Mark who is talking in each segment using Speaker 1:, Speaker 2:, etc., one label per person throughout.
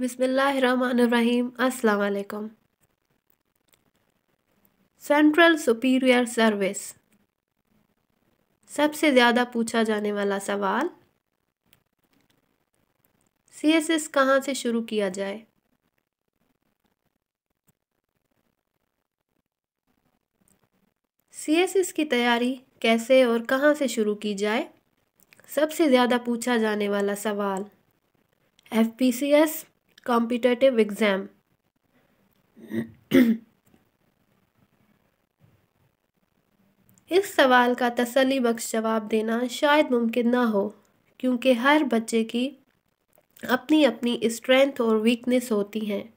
Speaker 1: बिस्मिल्लाहिर्रहमानिर्रहीम। अस्सलाम वालेकुम। Central superior service. सबसे ज़्यादा पूछा जाने वाला सवाल, सीएसएस कहाँ से शुरू किया जाए? सीएसएस की तैयारी कैसे और कहाँ से शुरू की जाए? सबसे ज़्यादा पूछा जाने वाला सवाल, एफपीसीएस कॉम्पिटिटिव एग्ज़ाम। इस सवाल का तसल्ली बख्श जवाब देना शायद मुमकिन ना हो, क्योंकि हर बच्चे की अपनी अपनी स्ट्रेंथ और वीकनेस होती हैं।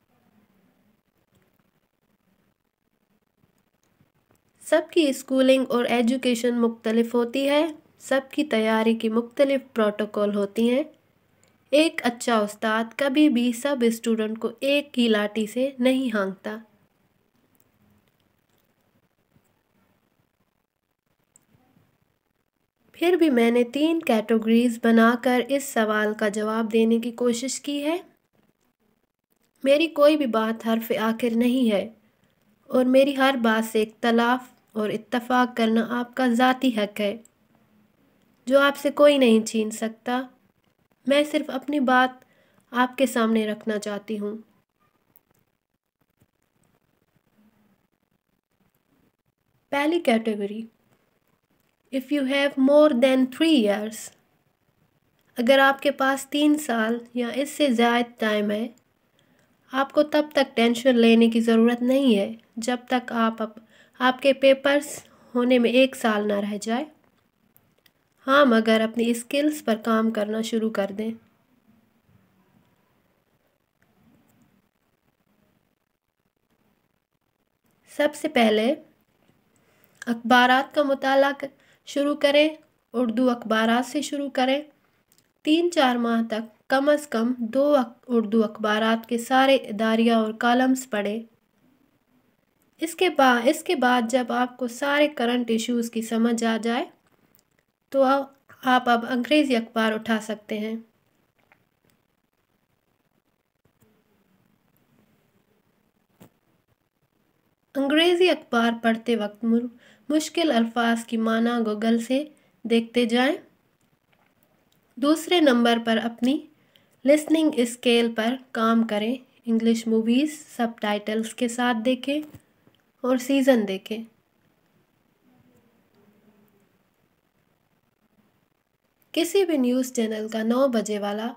Speaker 1: सबकी स्कूलिंग और एजुकेशन मुख्तलिफ होती है, सबकी तैयारी की मुख्तलिफ प्रोटोकॉल होती हैं। एक अच्छा उस्ताद कभी भी सब स्टूडेंट को एक ही लाठी से नहीं हाँकता। फिर भी मैंने 3 कैटेगरीज बनाकर इस सवाल का जवाब देने की कोशिश की है। मेरी कोई भी बात हर्फ आखिर नहीं है और मेरी हर बात से इख्तलाफ और इत्तफाक करना आपका ज़ाती हक है, जो आपसे कोई नहीं छीन सकता। मैं सिर्फ अपनी बात आपके सामने रखना चाहती हूँ। पहली category, if you have more than 3 years। अगर आपके पास 3 साल या इससे ज़्यादा टाइम है, आपको तब तक टेंशन लेने की ज़रूरत नहीं है जब तक आपके पेपर्स होने में 1 साल ना रह जाए। हाँ, मगर अपनी स्किल्स पर काम करना शुरू कर दें। सबसे पहले अखबारात का मुताला शुरू करें। उर्दू अखबारात से शुरू करें। 3-4 माह तक कम से कम 2 उर्दू अखबारात के सारे इदारिया और कॉलम्स पढ़ें। इसके बाद जब आपको सारे करंट इश्यूज़ की समझ आ जाए, तो आप अब अंग्रेज़ी अखबार उठा सकते हैं। अंग्रेज़ी अखबार पढ़ते वक्त मुश्किल अल्फाज की माना गूगल से देखते जाएं। दूसरे नंबर पर अपनी लिसनिंग स्केल पर काम करें। इंग्लिश मूवीज़ सबटाइटल्स के साथ देखें और सीज़न देखें। किसी भी न्यूज़ चैनल का 9 बजे वाला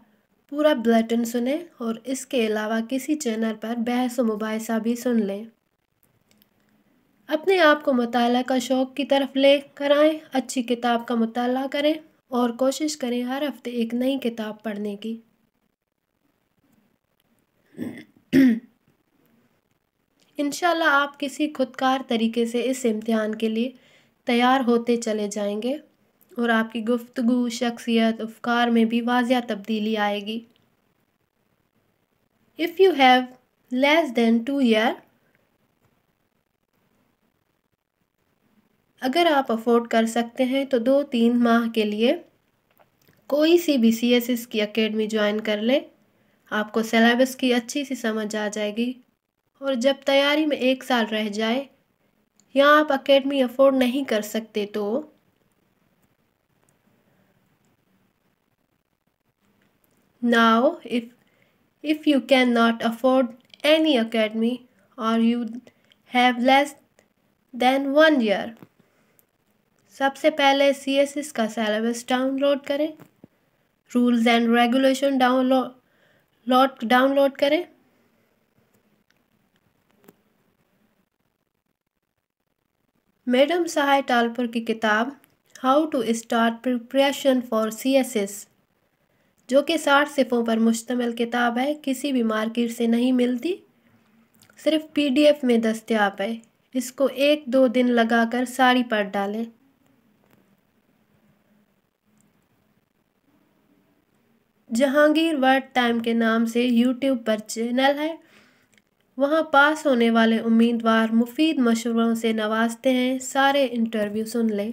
Speaker 1: पूरा बुलेटिन सुने और इसके अलावा किसी चैनल पर बहस व मुबाहिसा भी सुन लें। अपने आप को मुताला का शौक़ की तरफ ले कर आएँ। अच्छी किताब का मुताला करें और कोशिश करें हर हफ्ते एक नई किताब पढ़ने की। इंशाल्लाह आप किसी खुदकार तरीके से इस इम्तिहान के लिए तैयार होते चले जाएंगे और आपकी गुफ्तगू, शख्सियत, अफ़कार में भी वाज़िया तब्दीली आएगी। If you have less than 2 year, अगर आप अफोर्ड कर सकते हैं तो 2-3 माह के लिए कोई सी भी सीएसएस की एकेडमी ज्वाइन कर लें। आपको सिलेबस की अच्छी सी समझ आ जाएगी और जब तैयारी में 1 साल रह जाए या आप एकेडमी अफोर्ड नहीं कर सकते तो now if you cannot afford any academy or you have less than 1 year, सबसे पहले सीएसएस का सिलेबस डाउनलोड करें। रूल्स एंड रेगुलेशन डाउनलोड करें। मैडम सहाय टालपुर की किताब how to start preparation for CSS, जो कि 60 सिफ़ों पर मुश्तमिल किताब है, किसी भी मार्केट से नहीं मिलती, सिर्फ पीडीएफ में दस्तयाब है। इसको 1-2 दिन लगाकर सारी पढ़ डालें। जहांगीर वर्ड टाइम के नाम से यूट्यूब पर चैनल है, वहाँ पास होने वाले उम्मीदवार मुफीद मशवरों से नवाजते हैं। सारे इंटरव्यू सुन लें।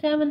Speaker 1: 7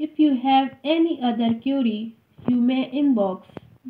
Speaker 1: If you have any other query, you may inbox۔